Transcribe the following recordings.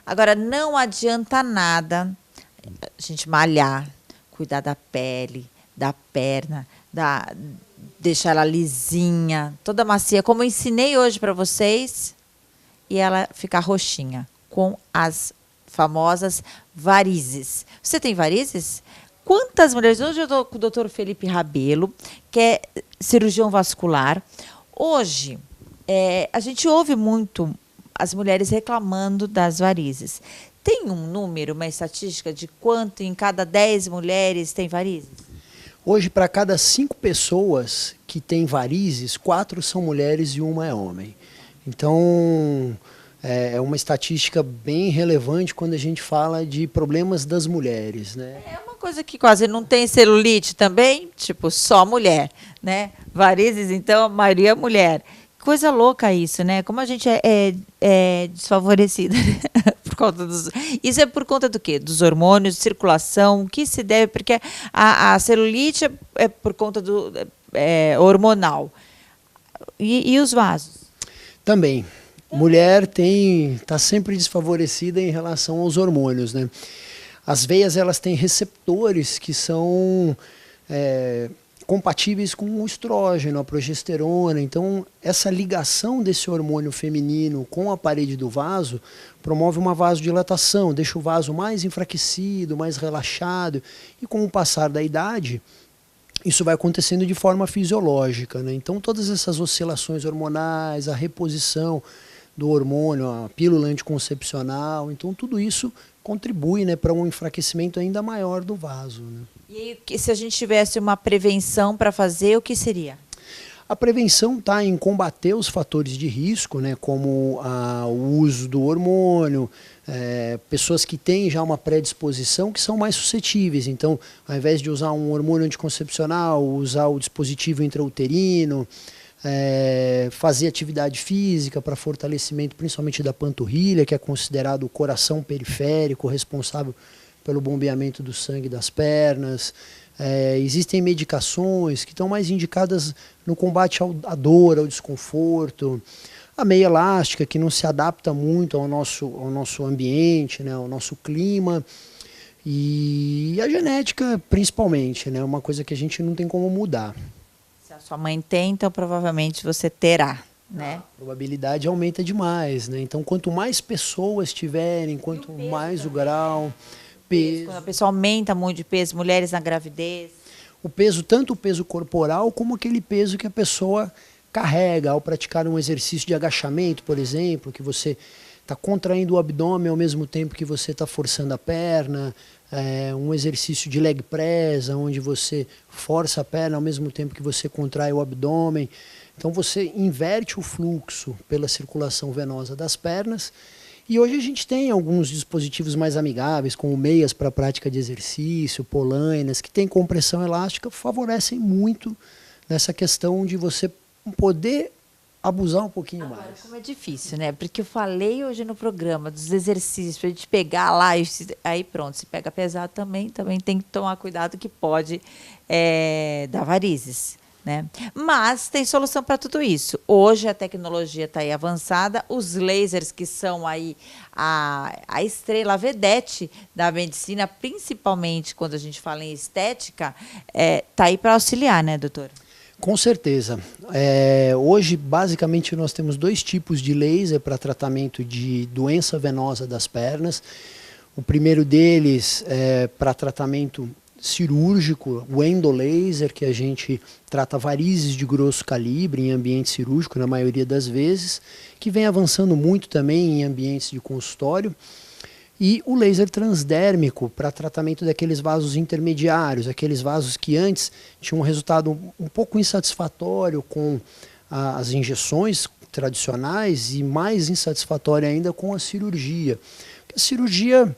Agora, não adianta nada a gente malhar, cuidar da pele, da perna, deixar ela lisinha, toda macia, como eu ensinei hoje para vocês, e ela ficar roxinha, com as famosas varizes. Você tem varizes? Quantas mulheres... Hoje eu estou com o doutor Felipe Rabelo, que é cirurgião vascular. Hoje, a gente ouve muito as mulheres reclamando das varizes. Tem um número, uma estatística de quanto em cada 10 mulheres tem varizes? Hoje, para cada 5 pessoas que têm varizes, 4 são mulheres e 1 é homem. Então, é uma estatística bem relevante quando a gente fala de problemas das mulheres, né? É uma coisa que quase não tem. Celulite também, tipo, só mulher, né? Varizes, então, a maioria é mulher. Coisa louca isso, né? Como a gente é desfavorecida, né? Por conta dos... Isso é por conta do quê? Dos hormônios, circulação, o que se deve... Porque a celulite é por conta do hormonal. E os vasos? Também. Mulher está sempre desfavorecida em relação aos hormônios, né? As veias, elas têm receptores que são compatíveis com o estrógeno, a progesterona. Então, essa ligação desse hormônio feminino com a parede do vaso promove uma vasodilatação, deixa o vaso mais enfraquecido, mais relaxado. E com o passar da idade, isso vai acontecendo de forma fisiológica, né? Então, todas essas oscilações hormonais, a reposição do hormônio, a pílula anticoncepcional, então tudo isso contribui, né, para um enfraquecimento ainda maior do vaso, né? E aí, se a gente tivesse uma prevenção para fazer, o que seria? A prevenção está em combater os fatores de risco, né, como o uso do hormônio, pessoas que têm já uma predisposição que são mais suscetíveis. Então, ao invés de usar um hormônio anticoncepcional, usar o dispositivo intrauterino, fazer atividade física para fortalecimento principalmente da panturrilha, que é considerado o coração periférico, responsável pelo bombeamento do sangue das pernas. Existem medicações que estão mais indicadas no combate à dor, ao desconforto. A meia elástica, que não se adapta muito ao nosso ambiente, né, ao nosso clima. E a genética, principalmente, né, uma coisa que a gente não tem como mudar. Se a sua mãe tem, então provavelmente você terá, né? A probabilidade aumenta demais, né? Então, quanto mais pessoas tiverem, quanto mais o grau... Quando a pessoa aumenta muito de peso, mulheres na gravidez. O peso, tanto o peso corporal, como aquele peso que a pessoa carrega ao praticar um exercício de agachamento, por exemplo, que você está contraindo o abdômen ao mesmo tempo que você está forçando a perna, um exercício de leg press, onde você força a perna ao mesmo tempo que você contrai o abdômen. Então você inverte o fluxo pela circulação venosa das pernas. E hoje a gente tem alguns dispositivos mais amigáveis, como meias para prática de exercício, polainas, que têm compressão elástica, favorecem muito nessa questão de você poder abusar um pouquinho mais. Agora, como é difícil, né? Porque eu falei hoje no programa dos exercícios, para a gente pegar lá, aí pronto, se pega pesado também tem que tomar cuidado que pode dar varizes. Né? Mas tem solução para tudo isso. Hoje a tecnologia está aí avançada, os lasers que são aí a estrela, a vedete da medicina, principalmente quando a gente fala em estética, está aí para auxiliar, né, doutor? Com certeza. Hoje, basicamente, nós temos 2 tipos de laser para tratamento de doença venosa das pernas. O primeiro deles é para tratamento cirúrgico, o endolaser, que a gente trata varizes de grosso calibre em ambiente cirúrgico, na maioria das vezes, que vem avançando muito também em ambientes de consultório. E o laser transdérmico para tratamento daqueles vasos intermediários, aqueles vasos que antes tinham um resultado um pouco insatisfatório com as injeções tradicionais e mais insatisfatório ainda com a cirurgia. Porque a cirurgia,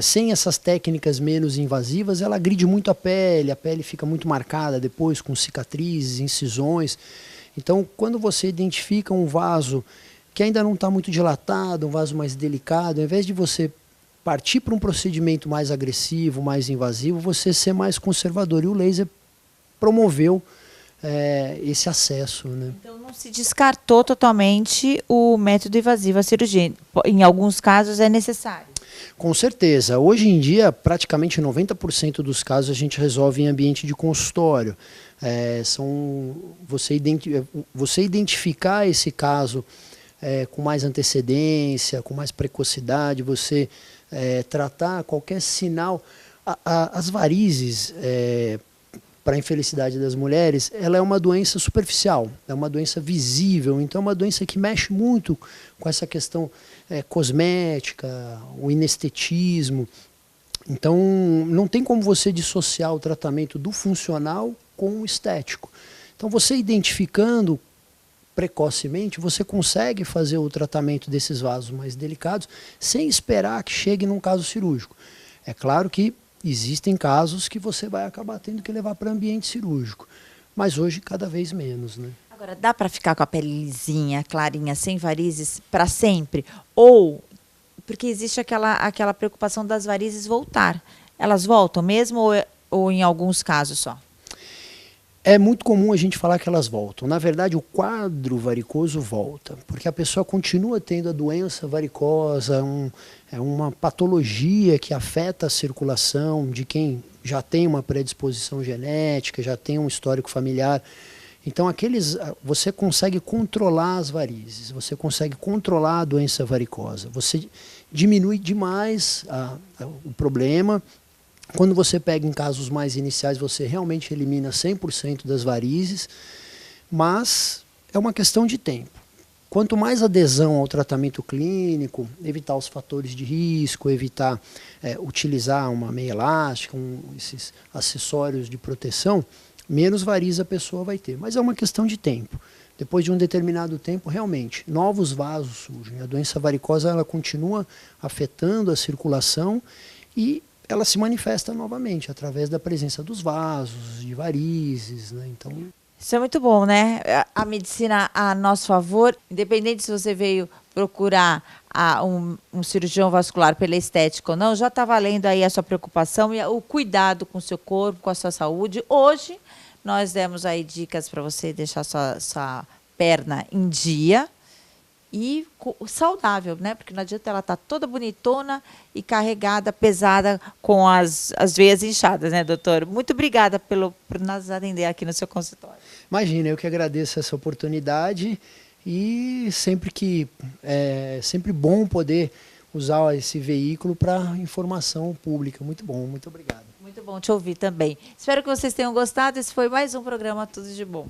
sem essas técnicas menos invasivas, ela agride muito a pele fica muito marcada depois com cicatrizes, incisões. Então, quando você identifica um vaso que ainda não está muito dilatado, um vaso mais delicado, ao invés de você partir para um procedimento mais agressivo, mais invasivo, você ser mais conservador. E o laser promoveu esse acesso, né? Então, não se descartou totalmente o método invasivo, a cirurgia. Em alguns casos é necessário. Com certeza. Hoje em dia, praticamente 90% dos casos a gente resolve em ambiente de consultório. Você identificar esse caso com mais antecedência, com mais precocidade, você tratar qualquer sinal. As varizes, para a infelicidade das mulheres, ela é uma doença superficial, é uma doença visível, então é uma doença que mexe muito com essa questão cosmética, o inestetismo. Então, não tem como você dissociar o tratamento do funcional com o estético. Então, você identificando precocemente, você consegue fazer o tratamento desses vasos mais delicados sem esperar que chegue num caso cirúrgico. É claro que existem casos que você vai acabar tendo que levar para ambiente cirúrgico, mas hoje cada vez menos, né? Agora, dá para ficar com a pele lisinha, clarinha, sem varizes para sempre? Ou, porque existe aquela preocupação das varizes voltar. Elas voltam mesmo ou em alguns casos só? É muito comum a gente falar que elas voltam. Na verdade, o quadro varicoso volta, porque a pessoa continua tendo a doença varicosa, é uma patologia que afeta a circulação de quem já tem uma predisposição genética, já tem um histórico familiar. Então, você consegue controlar as varizes, você consegue controlar a doença varicosa, você diminui demais o problema. Quando você pega em casos mais iniciais, você realmente elimina 100% das varizes, mas é uma questão de tempo. Quanto mais adesão ao tratamento clínico, evitar os fatores de risco, evitar utilizar uma meia elástica, esses acessórios de proteção, menos varizes a pessoa vai ter. Mas é uma questão de tempo. Depois de um determinado tempo, realmente, novos vasos surgem. A doença varicosa ela continua afetando a circulação e ela se manifesta novamente através da presença dos vasos, de varizes, né? Então, isso é muito bom, né? A medicina a nosso favor, independente se você veio procurar um cirurgião vascular pela estética ou não, já está valendo aí a sua preocupação e o cuidado com o seu corpo, com a sua saúde. Hoje, nós demos aí dicas para você deixar sua perna em dia e saudável, né? Porque não adianta ela estar toda bonitona e carregada, pesada, com as veias inchadas, né, doutor? Muito obrigada por nos atender aqui no seu consultório. Imagina, eu que agradeço essa oportunidade e é sempre bom poder usar esse veículo para informação pública. Muito bom, muito obrigado. Muito bom te ouvir também. Espero que vocês tenham gostado. Esse foi mais um programa Tudo de Bom.